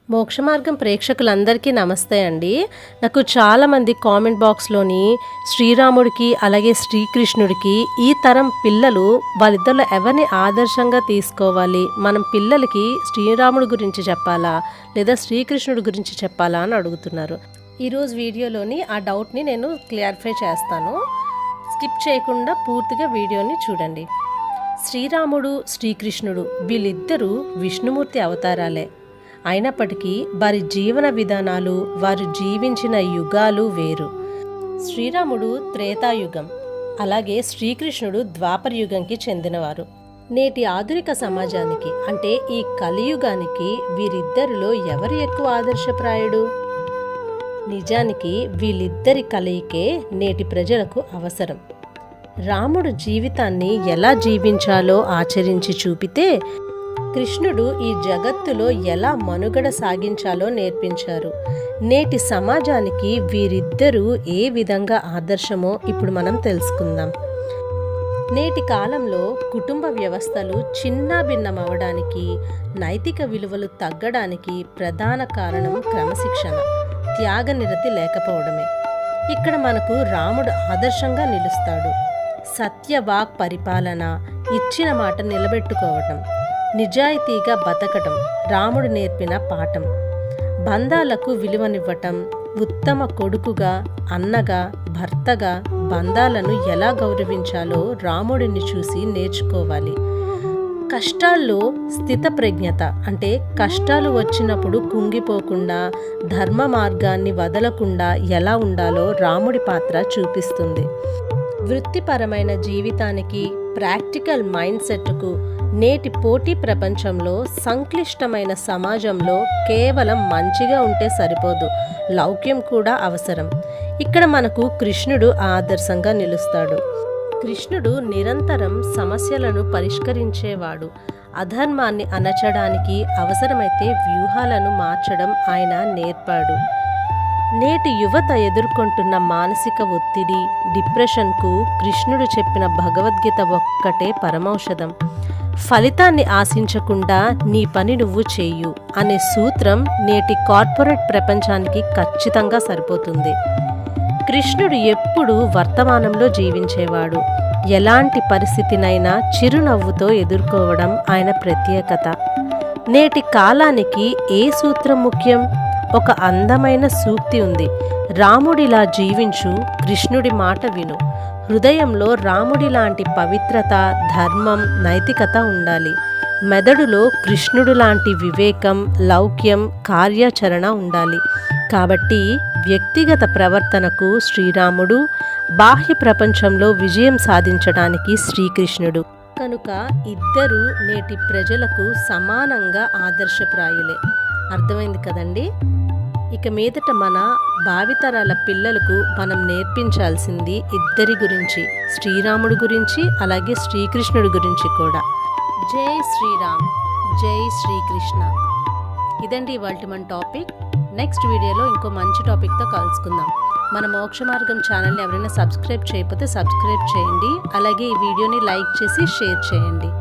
మోక్ష మార్గం ప్రేక్షకులందరికీ నమస్తే అండి. నాకు చాలామంది కామెంట్ బాక్స్లోని శ్రీరాముడికి అలాగే శ్రీకృష్ణుడికి ఈ తరం పిల్లలు వాళ్ళిద్దరిలో ఎవరిని ఆదర్శంగా తీసుకోవాలి, మనం పిల్లలకి శ్రీరాముడి గురించి చెప్పాలా లేదా శ్రీకృష్ణుడి గురించి చెప్పాలా అని అడుగుతున్నారు. ఈరోజు వీడియోలోని ఆ డౌట్ని నేను క్లారిఫై చేస్తాను. స్కిప్ చేయకుండా పూర్తిగా వీడియోని చూడండి. శ్రీరాముడు శ్రీకృష్ణుడు వీళ్ళిద్దరూ విష్ణుమూర్తి అవతారాలే. అయినప్పటికీ వారి జీవన విధానాలు, వారు జీవించిన యుగాలు వేరు. శ్రీరాముడు త్రేతాయుగం, అలాగే శ్రీకృష్ణుడు ద్వాపర యుగంకి చెందినవారు. నేటి ఆధునిక సమాజానికి అంటే ఈ కలియుగానికి వీరిద్దరిలో ఎవరు ఎక్కువ ఆదర్శప్రాయుడు? నిజానికి వీళ్ళిద్దరి కలయికే నేటి ప్రజలకు అవసరం. రాముడు జీవితాన్ని ఎలా జీవించాలో ఆచరించి చూపితే, కృష్ణుడు ఈ జగత్తులో ఎలా మనుగడ సాగించాలో నేర్పించారు. నేటి సమాజానికి వీరిద్దరూ ఏ విధంగా ఆదర్శమో ఇప్పుడు మనం తెలుసుకుందాం. నేటి కాలంలో కుటుంబ వ్యవస్థలు చిన్నాభిన్నమవడానికి, నైతిక విలువలు తగ్గడానికి ప్రధాన కారణం క్రమశిక్షణ, త్యాగనిరతి లేకపోవడమే. ఇక్కడ మనకు రాముడు ఆదర్శంగా నిలుస్తాడు. సత్యవాక్ పరిపాలన, ఇచ్చిన మాట నిలబెట్టుకోవటం, నిజాయితీగా బతకటం రాముడు నేర్పిన పాఠం. బంధాలకు విలువనివ్వటం, ఉత్తమ కొడుకుగా, అన్నగా, భర్తగా బంధాలను ఎలా గౌరవించాలో రాముడిని చూసి నేర్చుకోవాలి. కష్టాల్లో స్థితప్రజ్ఞత అంటే కష్టాలు వచ్చినప్పుడు కుంగిపోకుండా, ధర్మ మార్గాన్ని వదలకుండా ఎలా ఉండాలో రాముడి పాత్ర చూపిస్తుంది. వృత్తిపరమైన జీవితానికి, ప్రాక్టికల్ మైండ్ సెట్కు, నేటి పోటీ ప్రపంచంలో, సంక్లిష్టమైన సమాజంలో కేవలం మంచిగా ఉంటే సరిపోదు, లౌక్యం కూడా అవసరం. ఇక్కడ మనకు కృష్ణుడు ఆదర్శంగా నిలుస్తాడు. కృష్ణుడు నిరంతరం సమస్యలను పరిష్కరించేవాడు. అధర్మాన్ని అణచడానికి అవసరమైతే వ్యూహాలను మార్చడం ఆయన నేర్పాడు. నేటి యువత ఎదుర్కొంటున్న మానసిక ఒత్తిడి, డిప్రెషన్కు కృష్ణుడు చెప్పిన భగవద్గీత ఒక్కటే పరమౌషధం. ఫలితాన్ని ఆశించకుండా నీ పని నువ్వు చేయు అనే సూత్రం నేటి కార్పొరేట్ ప్రపంచానికి ఖచ్చితంగా సరిపోతుంది. కృష్ణుడు ఎప్పుడూ వర్తమానంలో జీవించేవాడు. ఎలాంటి పరిస్థితినైనా చిరునవ్వుతో ఎదుర్కోవడం ఆయన ప్రత్యేకత. నేటి కాలానికి ఏ సూత్రం ముఖ్యం? ఒక అందమైన సూక్తి ఉంది: రాముడిలా జీవించు, కృష్ణుడి మాట విను. హృదయంలో రాముడి లాంటి పవిత్రత, ధర్మం, నైతికత ఉండాలి. మెదడులో కృష్ణుడు లాంటి వివేకం, లౌక్యం, కార్యాచరణ ఉండాలి. కాబట్టి వ్యక్తిగత ప్రవర్తనకు శ్రీరాముడు, బాహ్య ప్రపంచంలో విజయం సాధించడానికి శ్రీకృష్ణుడు. కనుక ఇద్దరూ నేటి ప్రజలకు సమానంగా ఆదర్శప్రాయులే. అర్థమైంది కదండి? ఇక మీదట మన భావితరాల పిల్లలకు మనం నేర్పించాల్సింది ఇద్దరి గురించి, శ్రీరాముడి గురించి అలాగే శ్రీకృష్ణుడి గురించి కూడా. జై శ్రీరామ్, జై శ్రీకృష్ణ. ఇదండి ఇవాల్టి మన టాపిక్. నెక్స్ట్ వీడియోలో ఇంకో మంచి టాపిక్తో కలుసుకుందాం. మన మోక్ష మార్గం ఛానల్ని ఎవరైనా సబ్స్క్రైబ్ చేయకపోతే సబ్స్క్రైబ్ చేయండి. అలాగే ఈ వీడియోని లైక్ చేసి షేర్ చేయండి.